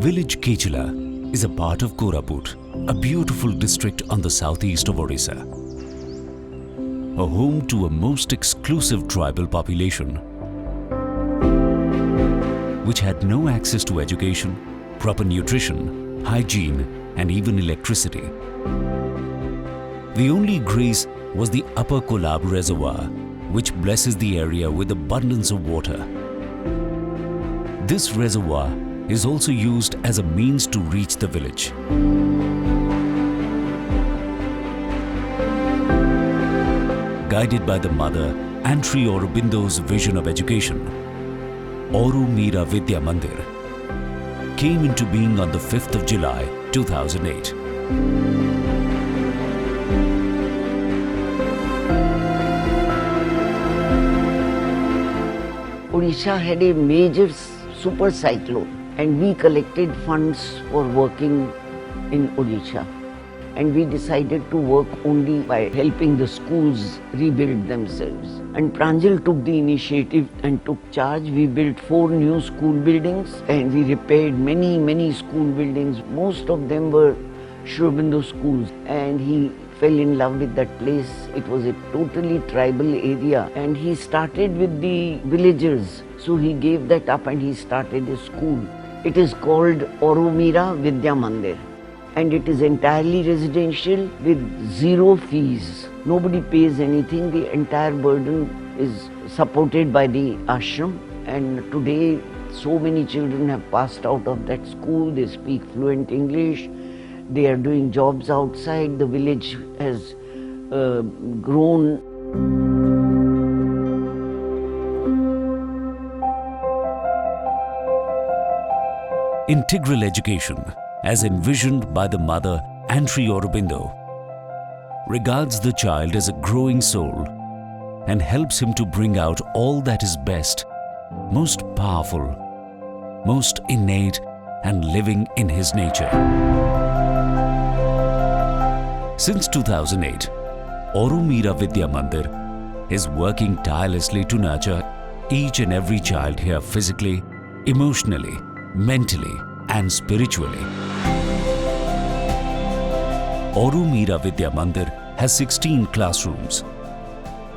Village Kechala is a part of Koraput, a beautiful district on the southeast of Odisha. A home to a most exclusive tribal population which had no access to education, proper nutrition, hygiene and even electricity. The only grace was the Upper Kolab Reservoir, which blesses the area with abundance of water. This reservoir is also used as a means to reach the village. Guided by the mother and Sri Aurobindo's vision of education, Auro Mira Vidya Mandir came into being on the 5th of July 2008. Odisha had a major super cyclone and we collected funds for working in Odisha. And we decided to work only by helping the schools rebuild themselves. And Pranjal took the initiative and took charge. We built 4 new school buildings and we repaired many school buildings. Most of them were Sri Aurobindo schools, and he fell in love with that place. It was a totally tribal area and he started with the villagers. So he gave that up and he started a school. It is called Auro Mira Vidya Mandir. And it is entirely residential with 0 fees. Nobody pays anything. The entire burden is supported by the ashram. And today, so many children have passed out of that school. They speak fluent English. They are doing jobs outside. The village has grown. Integral education, as envisioned by the mother and Sri Aurobindo, regards the child as a growing soul and helps him to bring out all that is best, most powerful, most innate and living in his nature. Since 2008, Auro Mira Vidya Mandir is working tirelessly to nurture each and every child here physically, emotionally, mentally and spiritually. Auro Mira Vidya Mandir has 16 classrooms,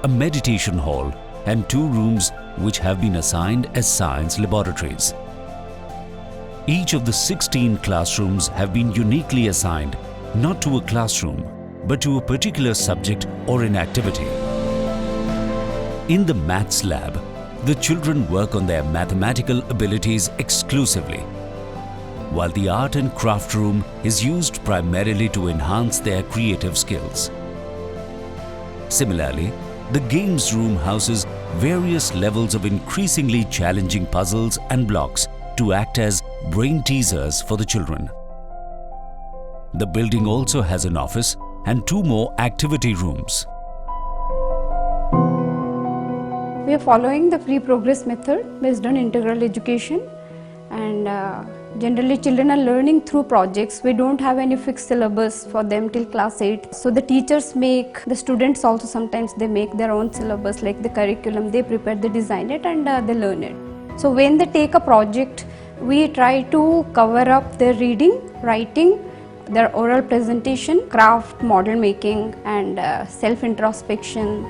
a meditation hall and 2 rooms which have been assigned as science laboratories. Each of the 16 classrooms have been uniquely assigned not to a classroom but to a particular subject or an activity. In the maths lab, the children work on their mathematical abilities exclusively, while the art and craft room is used primarily to enhance their creative skills. Similarly, the games room houses various levels of increasingly challenging puzzles and blocks to act as brain teasers for the children. The building also has an office and 2 more activity rooms. We are following the free progress method based on integral education, and generally children are learning through projects. We don't have any fixed syllabus for them till class 8. So the teachers make, the students also sometimes they make their own syllabus, like the curriculum, they prepare, they design it and they learn it. So when they take a project, we try to cover up their reading, writing, their oral presentation, craft, model making and self-introspection.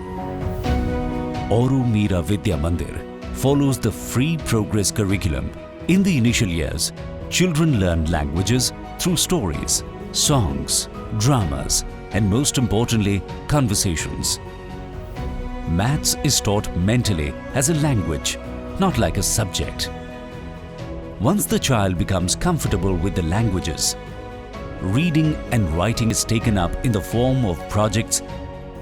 Auro Mira Vidya Mandir follows the free progress curriculum. In the initial years, children learn languages through stories, songs, dramas, and most importantly, conversations. Maths is taught mentally as a language, not like a subject. Once the child becomes comfortable with the languages, reading and writing is taken up in the form of projects,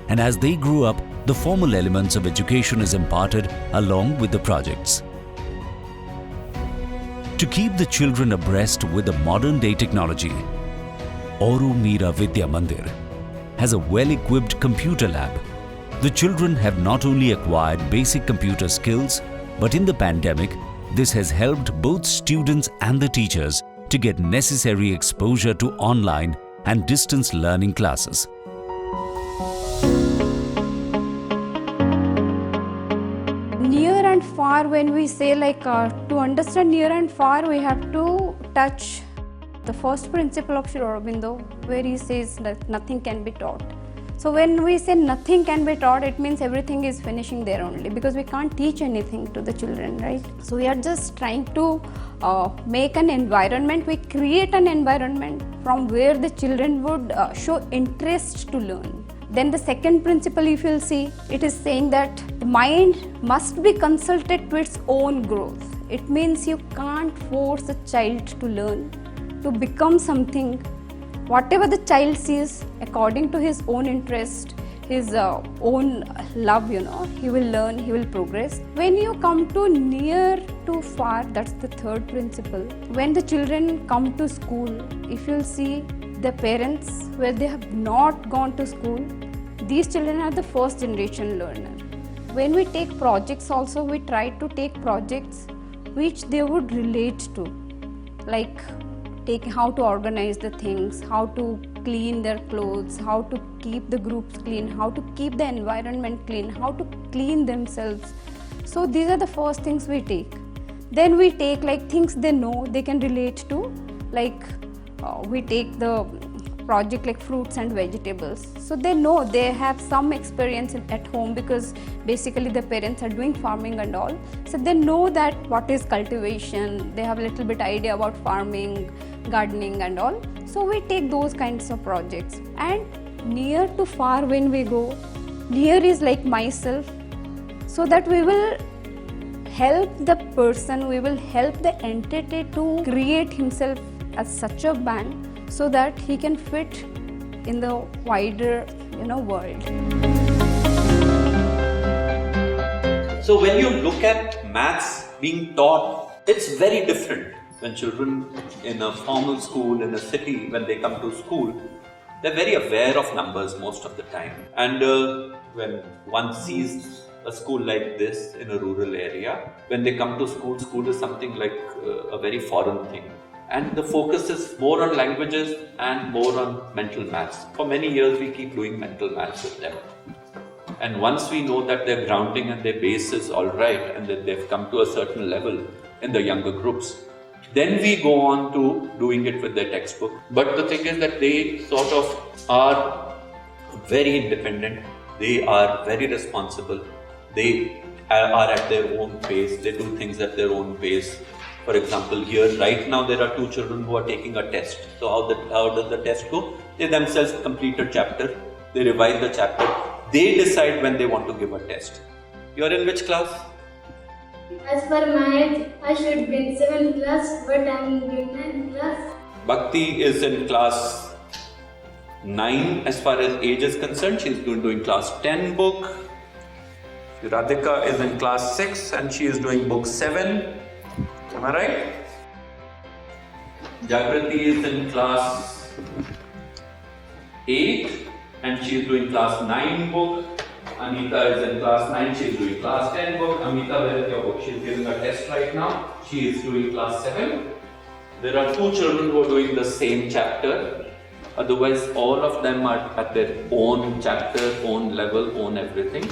and as they grow up, the formal elements of education is imparted along with the projects. To keep the children abreast with the modern day technology, Auro Mira Vidya Mandir has a well-equipped computer lab. The children have not only acquired basic computer skills, but in the pandemic, this has helped both students and the teachers to get necessary exposure to online and distance learning classes. Near and far, when we say to understand near and far, we have to touch the first principle of Sri Aurobindo, where he says that nothing can be taught. So when we say nothing can be taught, it means everything is finishing there only, because we can't teach anything to the children, right? So we are just trying to make an environment, we create an environment from where the children would show interest to learn. Then the second principle, if you'll see, it is saying that the mind must be consulted to its own growth. It means you can't force a child to learn, to become something. Whatever the child sees, according to his own interest, his own love, he will learn, he will progress. When you come to near to far, that's the third principle. When the children come to school, if you'll see the parents where they have not gone to school, these children are the first generation learner. When we take projects also, we try to take projects which they would relate to, like how to organize the things, how to clean their clothes, how to keep the groups clean, how to keep the environment clean, how to clean themselves. So these are the first things we take. Then we take things they know, they can relate to, we take the project like fruits and vegetables. So they know, they have some experience at home, because basically the parents are doing farming and all. So they know that what is cultivation, they have a little bit idea about farming, gardening and all. So we take those kinds of projects. And near to far, when we go, near is like myself, so that we will help the person, we will help the entity to create himself as such a band, so that he can fit in the wider world. So when you look at maths being taught, it's very different. When children in a formal school in a city, when they come to school, they're very aware of numbers most of the time. And when one sees a school like this in a rural area, when they come to school, school is something like a very foreign thing. And the focus is more on languages and more on mental maths. For many years, we keep doing mental maths with them. And once we know that their grounding and their base is all right, and that they've come to a certain level in the younger groups, then we go on to doing it with their textbook. But the thing is that they sort of are very independent. They are very responsible. They are at their own pace. They do things at their own pace. For example, here right now there are 2 children who are taking a test. So how does the test go? They themselves complete a chapter. They revise the chapter. They decide when they want to give a test. You are in which class? As per my age, I should be in 7th class, but I am in 9th class. Bhakti is in class 9 as far as age is concerned. She is doing class 10 book. Radhika is in class 6 and she is doing book 7. Am I right? Jagrati is in class 8 and she is doing class 9 book. Anita is in class 9, she is doing class 10 book. Amita, where is your book? She is giving a test right now. She is doing class 7. There are 2 children who are doing the same chapter. Otherwise, all of them are at their own chapter, own level, own everything.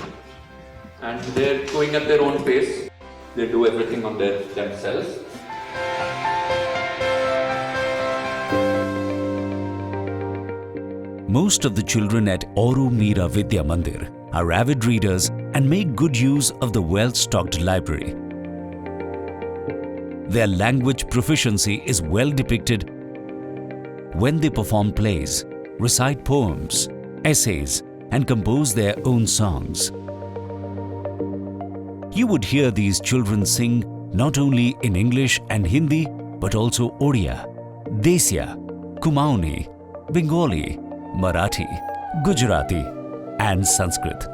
And they're going at their own pace. They do everything on themselves. Most of the children at Auro Mira Vidya Mandir are avid readers and make good use of the well-stocked library. Their language proficiency is well depicted when they perform plays, recite poems, essays, and compose their own songs. You would hear these children sing not only in English and Hindi, but also Odia, Desya, Kumaoni, Bengali, Marathi, Gujarati, and Sanskrit.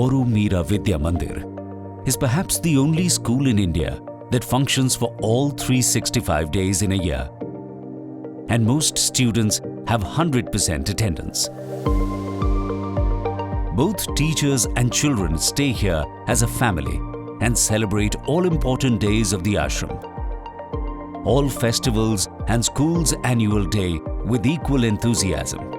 Auro Mira Vidya Mandir is perhaps the only school in India that functions for all 365 days in a year. And most students have 100% attendance. Both teachers and children stay here as a family and celebrate all important days of the ashram. All festivals and school's annual day with equal enthusiasm.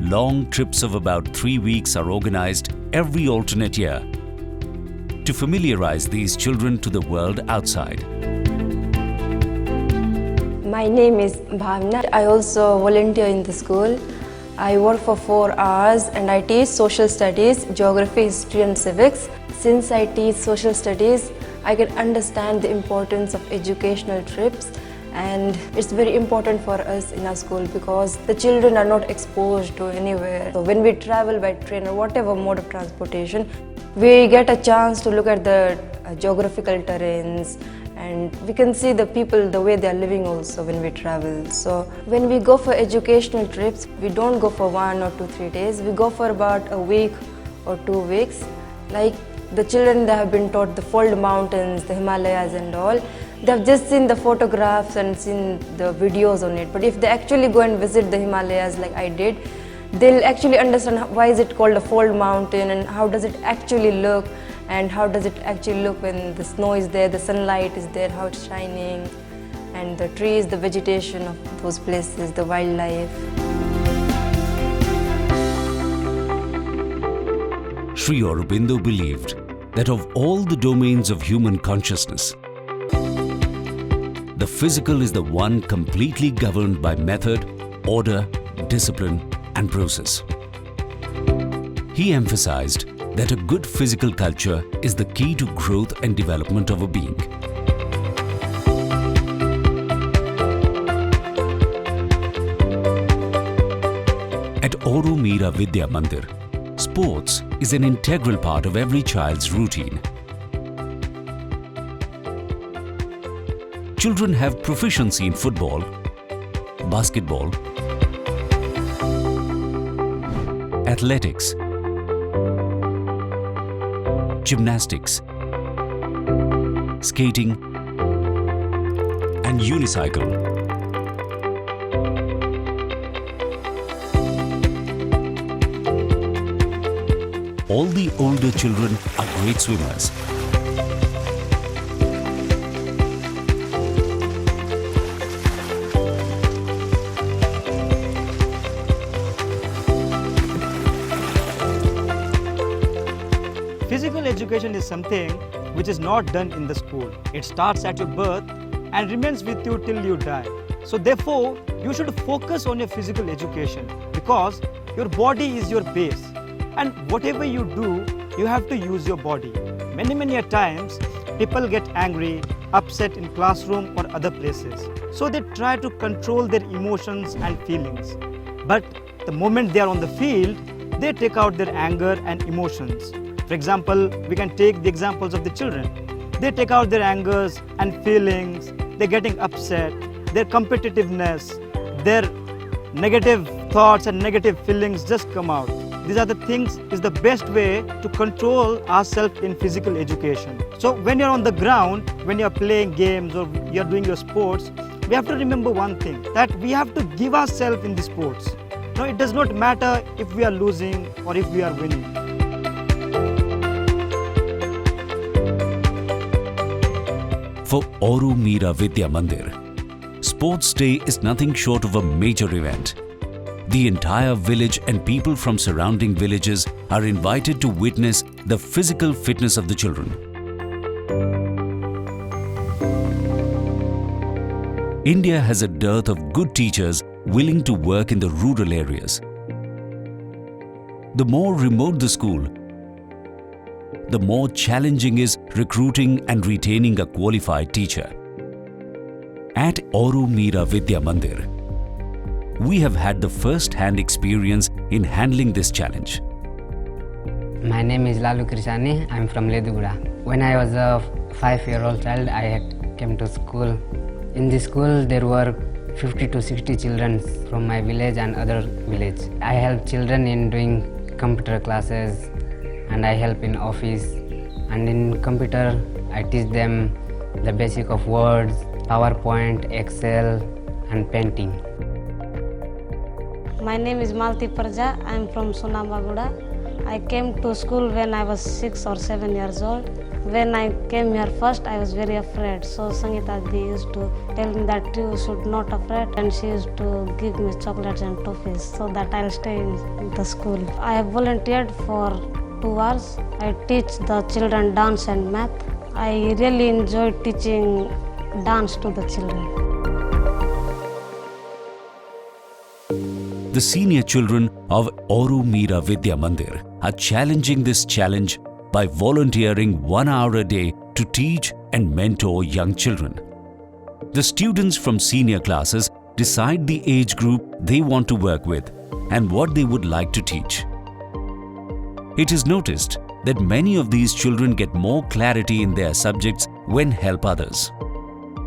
Long trips of about 3 weeks are organized every alternate year to familiarize these children to the world outside. My name is Bhavna. I also volunteer in the school. I work for 4 hours and I teach social studies, geography, history and civics. Since I teach social studies, I can understand the importance of educational trips, and it's very important for us in our school because the children are not exposed to anywhere. So when we travel by train or whatever mode of transportation, we get a chance to look at the geographical terrains, and we can see the people, the way they are living also when we travel. So when we go for educational trips, we don't go for 1 or 2, 3 days. We go for about a week or 2 weeks. Like the children, they have been taught the fold mountains, the Himalayas and all. They have just seen the photographs and seen the videos on it. But if they actually go and visit the Himalayas like I did, they'll actually understand why is it called a fold mountain and how does it actually look, and how does it actually look when the snow is there, the sunlight is there, how it's shining, and the trees, the vegetation of those places, the wildlife. Sri Aurobindo believed that of all the domains of human consciousness, the physical is the one completely governed by method, order, discipline, and process. He emphasized that a good physical culture is the key to growth and development of a being. At Auro Mira Vidya Mandir, sports is an integral part of every child's routine. Children have proficiency in football, basketball, athletics, gymnastics, skating, and unicycle. All the older children are great swimmers. Physical education is something which is not done in the school. It starts at your birth and remains with you till you die. So therefore, you should focus on your physical education because your body is your base. And whatever you do, you have to use your body. Many a times, people get angry, upset in classroom or other places. So they try to control their emotions and feelings. But the moment they are on the field, they take out their anger and emotions. For example, we can take the examples of the children. They take out their angers and feelings, they're getting upset, their competitiveness, their negative thoughts and negative feelings just come out. these are the things is the best way to control ourselves in physical education. So when you're on the ground, when you're playing games or you're doing your sports, we have to remember one thing, that we have to give ourselves in the sports. No, it does not matter if we are losing or if we are winning. For Auro Mira Vidya Mandir, Sports Day is nothing short of a major event. The entire village and people from surrounding villages are invited to witness the physical fitness of the children. India has a dearth of good teachers willing to work in the rural areas. The more remote the school, the more challenging is recruiting and retaining a qualified teacher. At Auro Mira Vidya Mandir, we have had the first-hand experience in handling this challenge. My name is Lalu Krishani. I'm from Leduguda. When I was a 5-year-old child, I came to school. In the school, there were 50 to 60 children from my village and other village. I help children in doing computer classes, and I help in office. And in computer, I teach them the basic of words, PowerPoint, Excel, and painting. My name is Malti Parja. I am from Sunambaguda. I came to school when I was 6 or 7 years old. When I came here first, I was very afraid. So Sangeeta Di used to tell me that you should not afraid, and she used to give me chocolates and toffees so that I'll stay in the school. I have volunteered for 2 hours. I teach the children dance and math. I really enjoy teaching dance to the children. The senior children of Auro Mira Vidya Mandir are challenging this challenge by volunteering 1 hour a day to teach and mentor young children. The students from senior classes decide the age group they want to work with and what they would like to teach. It is noticed that many of these children get more clarity in their subjects when help others.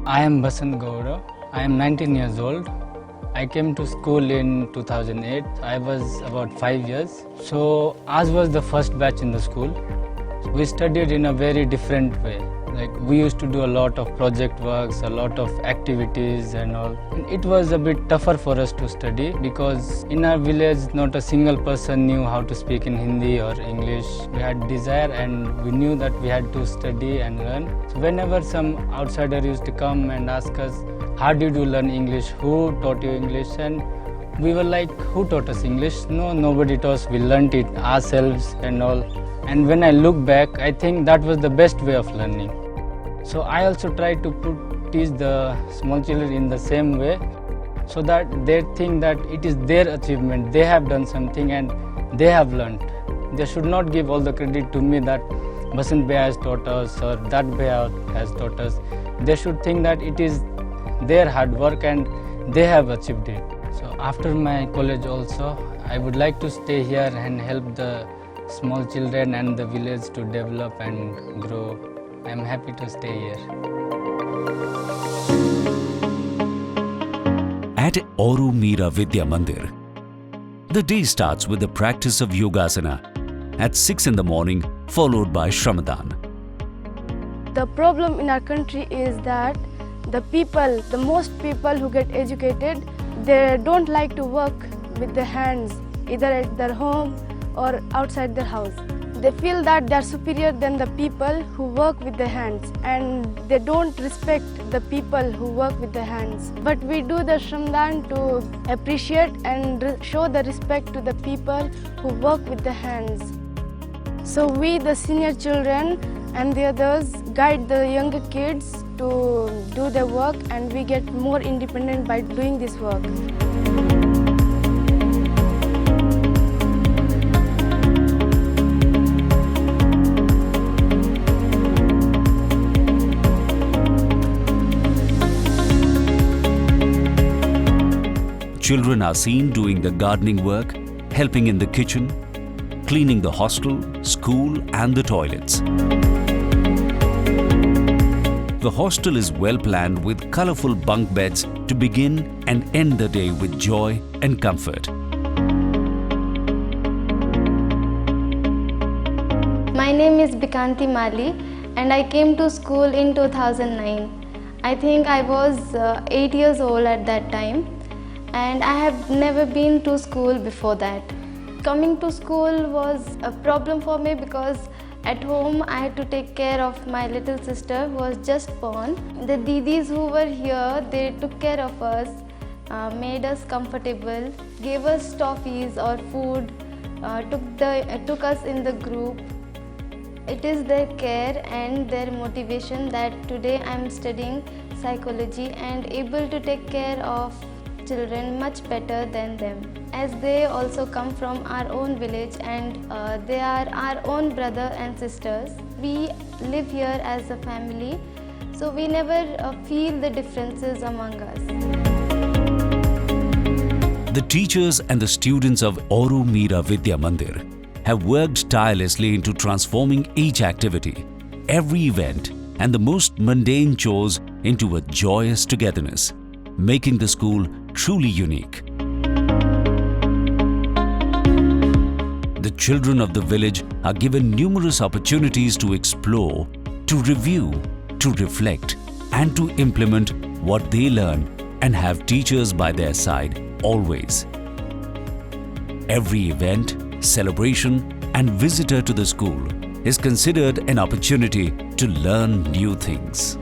I am Basant Gaura. I am 19 years old. I came to school in 2008. I was about 5 years. So ours was the first batch in the school. We studied in a very different way. Like we used to do a lot of project works, a lot of activities and all. And it was a bit tougher for us to study because in our village not a single person knew how to speak in Hindi or English. We had desire and we knew that we had to study and learn. So whenever some outsider used to come and ask us, how did you learn English? Who taught you English? And we were like, who taught us English? No, nobody taught us. We learnt it ourselves and all. And when I look back, I think that was the best way of learning. So I also try to teach the small children in the same way so that they think that it is their achievement. They have done something and they have learnt. They should not give all the credit to me that Basant Bhaiya has taught us or that Bhaiya has taught us. They should think that it is their hard work and they have achieved it. So after my college also, I would like to stay here and help the small children and the village to develop and grow. I am happy to stay here. At Auro Mira Vidya Mandir, the day starts with the practice of Yogasana at 6 in the morning, followed by Shramadhan. The problem in our country is that the most people who get educated, they don't like to work with their hands, either at their home or outside their house. They feel that they are superior than the people who work with their hands, and they don't respect the people who work with their hands. But we do the Shramadhan to appreciate and show the respect to the people who work with their hands. So we, the senior children and the others, guide the younger kids to do their work, and we get more independent by doing this work. Children are seen doing the gardening work, helping in the kitchen, cleaning the hostel, school and the toilets. The hostel is well planned with colourful bunk beds to begin and end the day with joy and comfort. is Bikanti Mali and I came to school in 2009. I think I was 8 years old at that time and I have never been to school before that. Coming to school was a problem for me because at home I had to take care of my little sister who was just born. The didis who were here, they took care of us, made us comfortable, gave us toffees or food, took us in the group. It is their care and their motivation that today I am studying psychology and able to take care of children much better than them, as they also come from our own village and they are our own brother and sisters. We live here as a family, so we never feel the differences among us. The teachers and the students of Auro Mira Vidya Mandir have worked tirelessly into transforming each activity, every event and the most mundane chores into a joyous togetherness, making the school truly unique. The children of the village are given numerous opportunities to explore, to review, to reflect and to implement what they learn and have teachers by their side always. Every event, celebration and visitor to the school is considered an opportunity to learn new things.